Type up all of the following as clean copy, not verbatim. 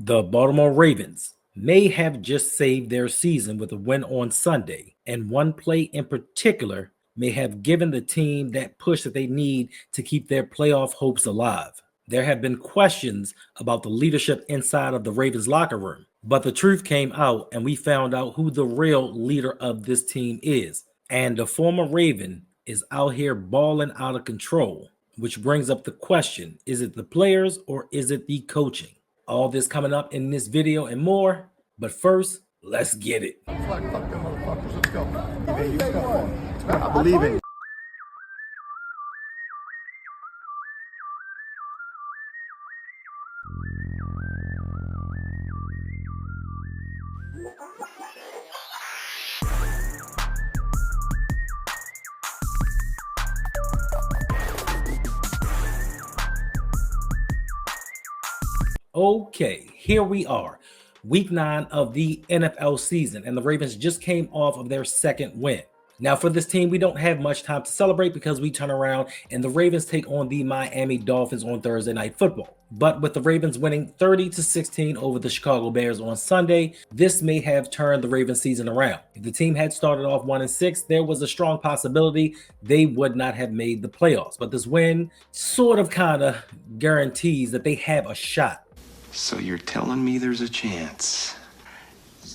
The Baltimore Ravens may have just saved their season with a win on Sunday, and one play in particular may have given the team that push that they need to keep their playoff hopes alive. There have been questions about the leadership inside of the Ravens locker room, but the truth came out and we found out who the real leader of this team is. And the former Raven is out here balling out of control, which brings up the question, is it the players or is it the coaching? All this coming up in this video and more, but first, let's get it. Fuck them motherfuckers, let's go. Hey, you go. I believe in. Okay, here we are, week 9 of the NFL season, and the Ravens just came off of their second win. Now, for this team, we don't have much time to celebrate because we turn around and the Ravens take on the Miami Dolphins on Thursday Night Football. But with the Ravens winning 30-16 over the Chicago Bears on Sunday, this may have turned the Ravens season around. If the team had started off 1-6, there was a strong possibility they would not have made the playoffs. But this win sort of kind of guarantees that they have a shot. So you're telling me there's a chance?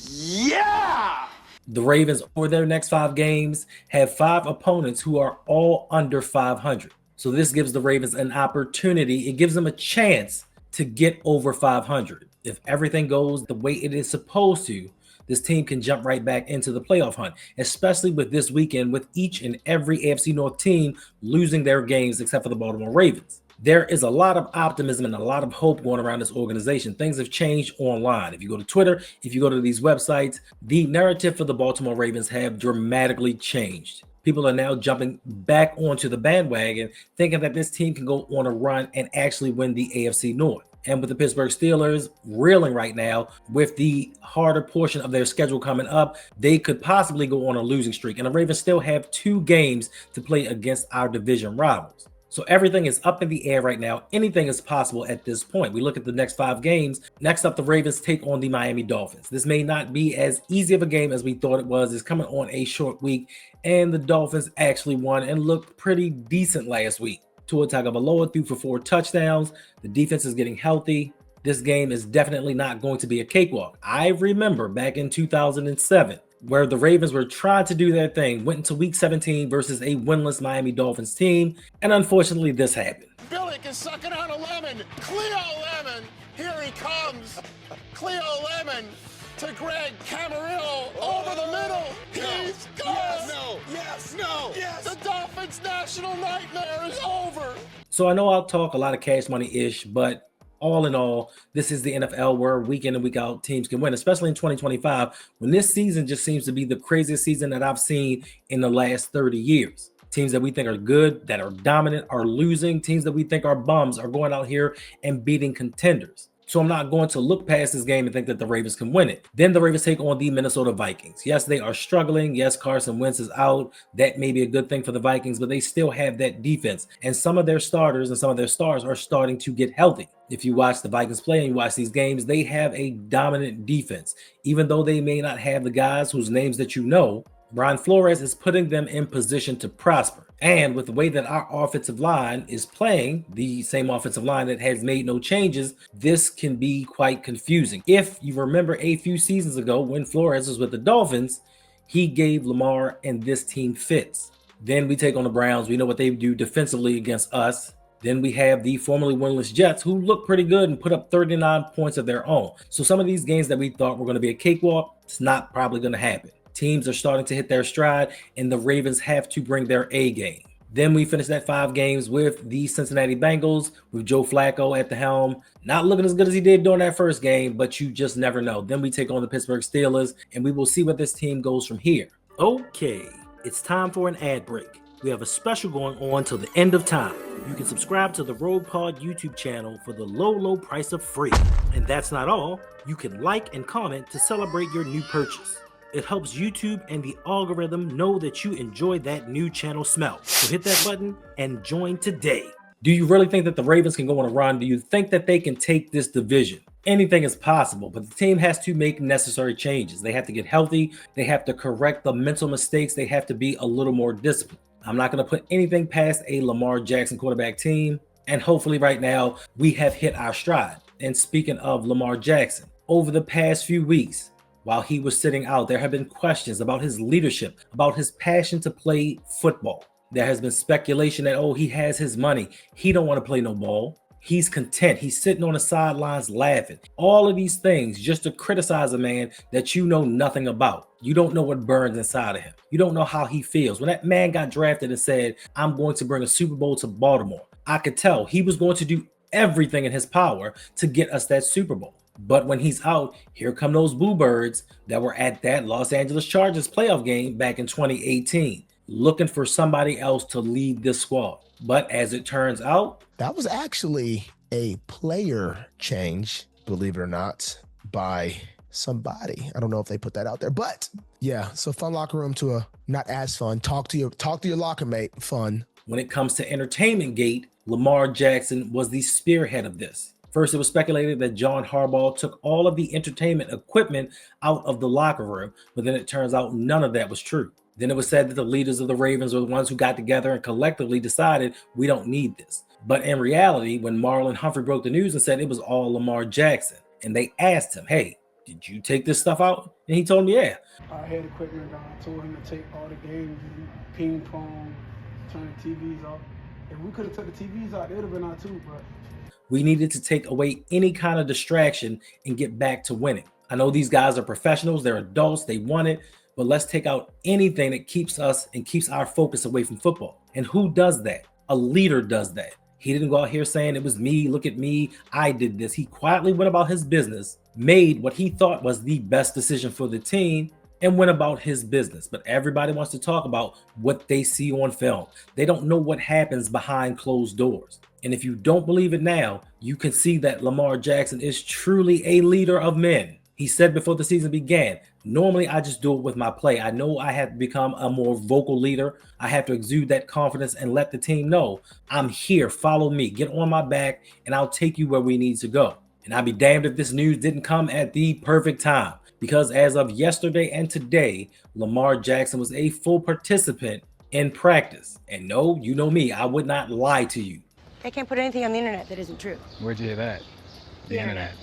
Yeah! The Ravens, for their next 5 games, have 5 opponents who are all under 500. So this gives the Ravens an opportunity. It gives them a chance to get over 500. If everything goes the way it is supposed to, this team can jump right back into the playoff hunt, especially with this weekend with each and every AFC North team losing their games except for the Baltimore Ravens. There is a lot of optimism and a lot of hope going around this organization. Things have changed online. If you go to Twitter, if you go to these websites, the narrative for the Baltimore Ravens have dramatically changed. People are now jumping back onto the bandwagon, thinking that this team can go on a run and actually win the AFC North. And with the Pittsburgh Steelers reeling right now with the harder portion of their schedule coming up, they could possibly go on a losing streak. And the Ravens still have 2 games to play against our division rivals. So everything is up in the air right now. Anything is possible at this point. We look at the next 5 games. Next up, the Ravens take on the Miami Dolphins. This may not be as easy of a game as we thought it was. It's coming on a short week, and the Dolphins actually won and looked pretty decent last week. Tua Tagovailoa threw for 4 touchdowns. The defense is getting healthy. This game is definitely not going to be a cakewalk. I remember back in 2007, where the Ravens were trying to do their thing, went into week 17 versus a winless Miami Dolphins team, and unfortunately this happened. Billick is sucking on a lemon. Cleo Lemon, here he comes. Cleo Lemon to Greg Camarillo over the middle. He's gone. Yes, no, yes, no, yes. The Dolphins' national nightmare is over. So I know I'll talk a lot of cash money-ish, but all in all, this is the NFL where week in and week out teams can win, especially in 2025, when this season just seems to be the craziest season that I've seen in the last 30 years. Teams that we think are good, that are dominant, are losing. Teams that we think are bums are going out here and beating contenders. So I'm not going to look past this game and think that the Ravens can win it. Then the Ravens take on the Minnesota Vikings. Yes, they are struggling. Yes, Carson Wentz is out. That may be a good thing for the Vikings, but they still have that defense. And some of their starters and some of their stars are starting to get healthy. If you watch the Vikings play and you watch these games, they have a dominant defense. Even though they may not have the guys whose names that you know, Brian Flores is putting them in position to prosper. And with the way that our offensive line is playing, the same offensive line that has made no changes, this can be quite confusing. If you remember a few seasons ago when Flores was with the Dolphins, he gave Lamar and this team fits. Then we take on the Browns. We know what they do defensively against us. Then we have the formerly winless Jets who look pretty good and put up 39 points of their own. So some of these games that we thought were going to be a cakewalk, it's not probably going to happen. Teams are starting to hit their stride, and the Ravens have to bring their A game. Then we finish that 5 games with the Cincinnati Bengals, with Joe Flacco at the helm. Not looking as good as he did during that first game, but you just never know. Then we take on the Pittsburgh Steelers, and we will see where this team goes from here. Okay, it's time for an ad break. We have a special going on till the end of time. You can subscribe to the Rogue Pod YouTube channel for the low price of free. And that's not all. You can like and comment to celebrate your new purchase. It helps YouTube and the algorithm know that you enjoy that new channel smell. So hit that button and join today. Do you really think that the Ravens can go on a run? Do you think that they can take this division? anything is possible, but the team has to make necessary changes. They have to get healthy. They have to correct the mental mistakes. They have to be a little more disciplined. I'm not going to put anything past a Lamar Jackson quarterback team. And hopefully right now we have hit our stride. And speaking of Lamar Jackson, over the past few weeks, while he was sitting out, there have been questions about his leadership, about his passion to play football. There has been speculation that, oh, he has his money. He don't want to play no ball. He's content. He's sitting on the sidelines laughing. All of these things just to criticize a man that you know nothing about. You don't know what burns inside of him. You don't know how he feels. When that man got drafted and said, I'm going to bring a Super Bowl to Baltimore, I could tell he was going to do everything in his power to get us that Super Bowl. But when he's out, here come those boo birds that were at that Los Angeles Chargers playoff game back in 2018, looking for somebody else to lead this squad. But as it turns out, that was actually a player change, believe it or not, by somebody. I don't know if they put that out there, but yeah, so fun locker room to a not as fun. Talk to your locker mate, fun. When it comes to Entertainmentgate, Lamar Jackson was the spearhead of this. First, it was speculated that John Harbaugh took all of the entertainment equipment out of the locker room, but then it turns out none of that was true. Then it was said that the leaders of the Ravens were the ones who got together and collectively decided we don't need this. But in reality, when Marlon Humphrey broke the news and said it was all Lamar Jackson, and they asked him, hey, did you take this stuff out? And he told them, yeah. I had equipment guy told him to take all the games, ping pong, turn the TVs off. If we could have took the TVs out, it would have been out too, but we needed to take away any kind of distraction and get back to winning. I know these guys are professionals, they're adults, they want it, but let's take out anything that keeps us and keeps our focus away from football. And who does that? A leader does that. He didn't go out here saying it was me, look at me, I did this. He quietly went about his business, made what he thought was the best decision for the team, and went about his business. But everybody wants to talk about what they see on film. They don't know what happens behind closed doors. And if you don't believe it now, you can see that Lamar Jackson is truly a leader of men. He said before the season began, normally I just do it with my play. I know I have to become a more vocal leader. I have to exude that confidence and let the team know I'm here. Follow me, get on my back, and I'll take you where we need to go. And I'd be damned if this news didn't come at the perfect time, because as of yesterday and today, Lamar Jackson was a full participant in practice. And no, you know me, I would not lie to you. They can't put anything on the internet that isn't true. Where'd you hear that? The internet.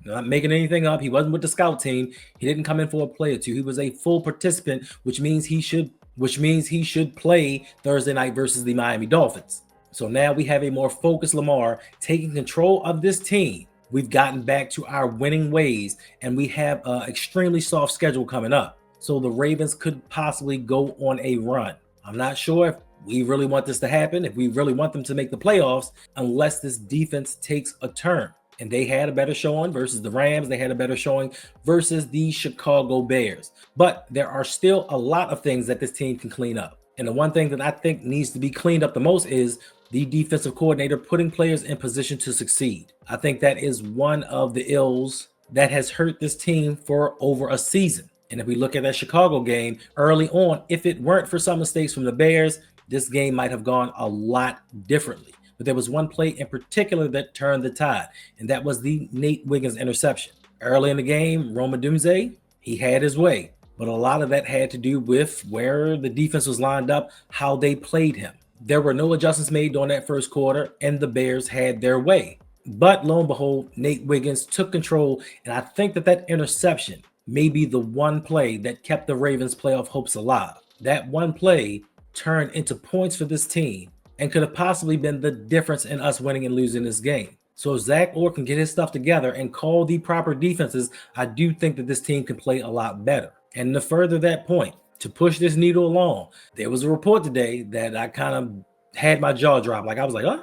Not making anything up. He wasn't with the scout team. He didn't come in for a play or two. He was a full participant, which means he should play Thursday night versus the Miami Dolphins. So now we have a more focused Lamar taking control of this team. We've gotten back to our winning ways, and we have an extremely soft schedule coming up. So the Ravens could possibly go on a run. I'm not sure if we really want this to happen, if we really want them to make the playoffs, unless this defense takes a turn. And they had a better showing versus the Rams. They had a better showing versus the Chicago Bears. But there are still a lot of things that this team can clean up. And the one thing that I think needs to be cleaned up the most is the defensive coordinator putting players in position to succeed. I think that is one of the ills that has hurt this team for over a season. And if we look at that Chicago game early on, if it weren't for some mistakes from the Bears, this game might have gone a lot differently. But there was one play in particular that turned the tide, and that was the Nate Wiggins interception. Early in the game, Rome Odunze, he had his way, but a lot of that had to do with where the defense was lined up, how they played him. There were no adjustments made during that first quarter, and the Bears had their way. But lo and behold, Nate Wiggins took control, and I think that interception may be the one play that kept the Ravens' playoff hopes alive. That one play turned into points for this team and could have possibly been the difference in us winning and losing this game. So if Zach Orr can get his stuff together and call the proper defenses, I do think that this team can play a lot better. And to further that point, to push this needle along, there was a report today that I kind of had my jaw drop. Like I was like, huh?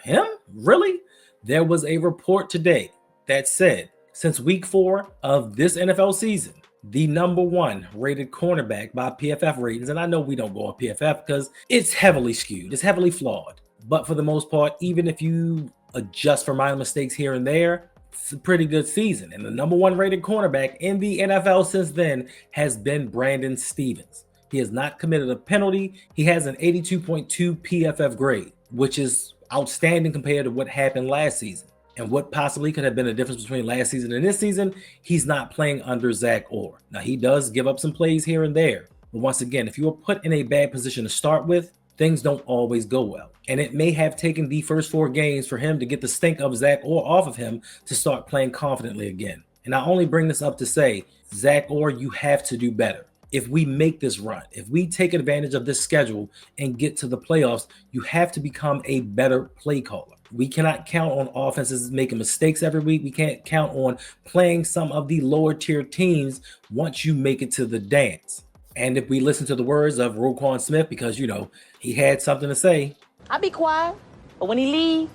Him? Really? There was a report today that said since week 4 of this NFL season, the number 1 rated cornerback by PFF ratings, and I know we don't go on PFF because it's heavily skewed, it's heavily flawed. But for the most part, even if you adjust for minor mistakes here and there, it's a pretty good season. And the number 1 rated cornerback in the NFL since then has been Brandon Stevens. He has not committed a penalty. He has an 82.2 PFF grade, which is outstanding compared to what happened last season. And what possibly could have been a difference between last season and this season, he's not playing under Zach Orr. Now, he does give up some plays here and there. But once again, if you were put in a bad position to start with, things don't always go well. And it may have taken the first 4 games for him to get the stink of Zach Orr off of him to start playing confidently again. And I only bring this up to say, Zach Orr, you have to do better. If we make this run, if we take advantage of this schedule and get to the playoffs, you have to become a better play caller. We cannot count on offenses making mistakes every week. We can't count on playing some of the lower tier teams once you make it to the dance. And if we listen to the words of Roquan Smith, because, you know, he had something to say. I be quiet, but when he leave,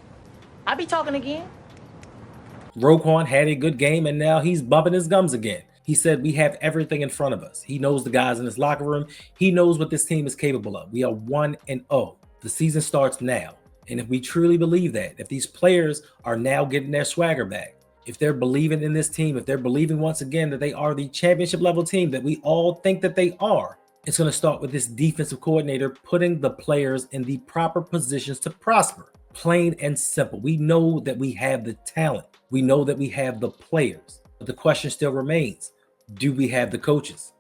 I be talking again. Roquan had a good game, and now he's bumping his gums again. He said we have everything in front of us. He knows the guys in his locker room. He knows what this team is capable of. We are 1-0. The season starts now. And if we truly believe that, if these players are now getting their swagger back, if they're believing in this team, if they're believing once again that they are the championship level team that we all think that they are, it's going to start with this defensive coordinator putting the players in the proper positions to prosper. Plain and simple. We know that we have the talent. We know that we have the players. But the question still remains, do we have the coaches?